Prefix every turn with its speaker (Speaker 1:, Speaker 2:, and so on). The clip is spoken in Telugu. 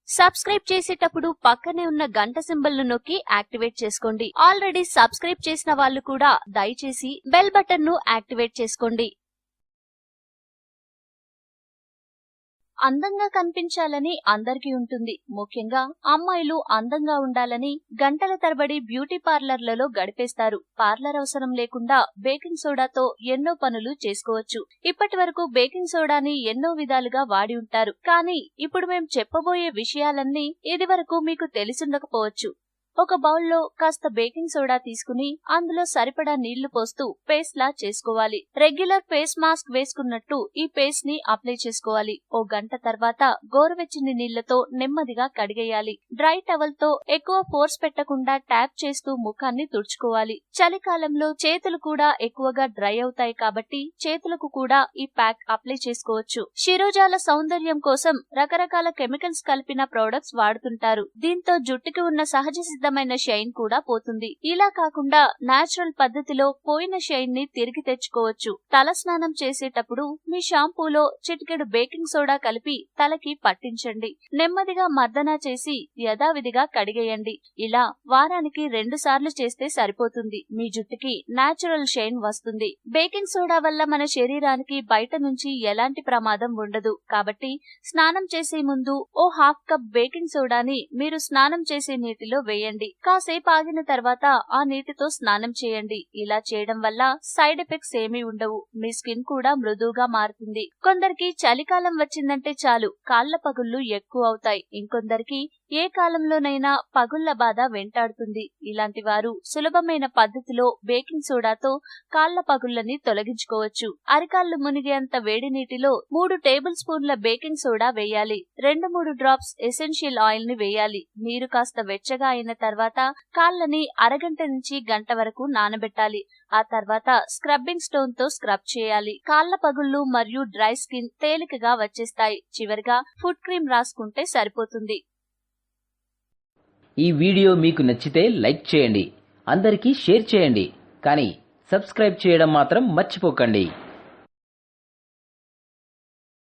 Speaker 1: సబ్స్క్రైబ్ చేసేటప్పుడు పక్కనే ఉన్న గంట సింబల్ ను నొక్కి యాక్టివేట్ చేసుకోండి. ఆల్రెడీ సబ్స్క్రైబ్ చేసిన వాళ్ళు కూడా దయచేసి బెల్ బటన్ ను యాక్టివేట్ చేసుకోండి. అందంగా కనిపించాలని అందరికీ ఉంటుంది. ముఖ్యంగా అమ్మాయిలు అందంగా ఉండాలని గంటల తరబడి బ్యూటీ పార్లర్లలో గడిపేస్తారు. పార్లర్ అవసరం లేకుండా బేకింగ్ సోడాతో ఎన్నో పనులు చేసుకోవచ్చు. ఇప్పటి వరకు బేకింగ్ సోడాని ఎన్నో విధాలుగా వాడి ఉంటారు. కానీ ఇప్పుడు మేం చెప్పబోయే విషయాలన్నీ ఇదివరకు మీకు తెలిసుండకపోవచ్చు. ఒక బౌల్లో కాస్త బేకింగ్ సోడా తీసుకుని అందులో సరిపడా నీళ్లు పోస్తూ పేస్ట్ లా చేసుకోవాలి. రెగ్యులర్ ఫేస్ మాస్క్ వేసుకున్నట్టు ఈ పేస్ట్ ని అప్లై చేసుకోవాలి. ఓ గంట తర్వాత గోరువెచ్చని నీళ్లతో నెమ్మదిగా కడిగేయాలి. డ్రై టవల్ తో ఎక్కువ ఫోర్స్ పెట్టకుండా ట్యాప్ చేస్తూ ముఖాన్ని తుడుచుకోవాలి. చలికాలంలో చేతులు కూడా ఎక్కువగా డ్రై అవుతాయి కాబట్టి చేతులకు కూడా ఈ ప్యాక్ అప్లై చేసుకోవచ్చు. శిరోజాల సౌందర్యం కోసం రకరకాల కెమికల్స్ కలిపిన ప్రొడక్ట్స్ వాడుతుంటారు. దీంతో జుట్టుకి ఉన్న సహజ షైన్ కూడా పోతుంది. ఇలా కాకుండా నేచురల్ పద్ధతిలో పోయిన షైన్ ని తిరిగి తెచ్చుకోవచ్చు. తల స్నానం చేసేటప్పుడు మీ షాంపూలో చిటికెడు బేకింగ్ సోడా కలిపి తలకి పట్టించండి. నెమ్మదిగా మర్దన చేసి యథావిధిగా కడిగేయండి. ఇలా వారానికి 2 సార్లు చేస్తే సరిపోతుంది. మీ జుట్టుకి నేచురల్ షైన్ వస్తుంది. బేకింగ్ సోడా వల్ల మన శరీరానికి బయట నుంచి ఎలాంటి ప్రమాదం ఉండదు. కాబట్టి స్నానం చేసే ముందు ఓ హాఫ్ కప్ బేకింగ్ సోడాని మీరు స్నానం చేసే నీటిలో వేయండి. కాసేపు ఆగిన తర్వాత ఆ నీటితో స్నానం చేయండి. ఇలా చేయడం వల్ల సైడ్ ఎఫెక్ట్స్ ఏమీ ఉండవు. మీ స్కిన్ కూడా మృదువుగా మారుతుంది. కొందరికి చలికాలం వచ్చిందంటే చాలు కాళ్ల పగుళ్లు ఎక్కువ అవుతాయి. ఇంకొందరికి ఏ కాలంలోనైనా పగుళ్ల బాధ వెంటాడుతుంది. ఇలాంటి వారు సులభమైన పద్ధతిలో బేకింగ్ సోడాతో కాళ్ల పగుళ్లని తొలగించుకోవచ్చు. అరికాళ్లు మునిగేంత వేడి నీటిలో 3 టేబుల్ స్పూన్ల బేకింగ్ సోడా వేయాలి. 2-3 డ్రాప్స్ ఎసెన్షియల్ ఆయిల్ ని వేయాలి. నీరు కాస్త వెచ్చగా అయిన తర్వాత కాళ్ళని అరగంట నుంచి గంట వరకు నానబెట్టాలి. ఆ తర్వాత స్క్రబ్బింగ్ స్టోన్ తో స్క్రబ్ చేయాలి. కాళ్ల పగుళ్లు మరియు డ్రై స్కిన్ తేలికగా వచ్చేస్తాయి. చివరిగా ఫుట్ క్రీమ్ రాసుకుంటే సరిపోతుంది.
Speaker 2: ఈ వీడియో మీకు నచ్చితే లైక్ చేయండి, అందరికీ షేర్ చేయండి, కానీ సబ్స్క్రైబ్ చేయడం మాత్రం మర్చిపోకండి.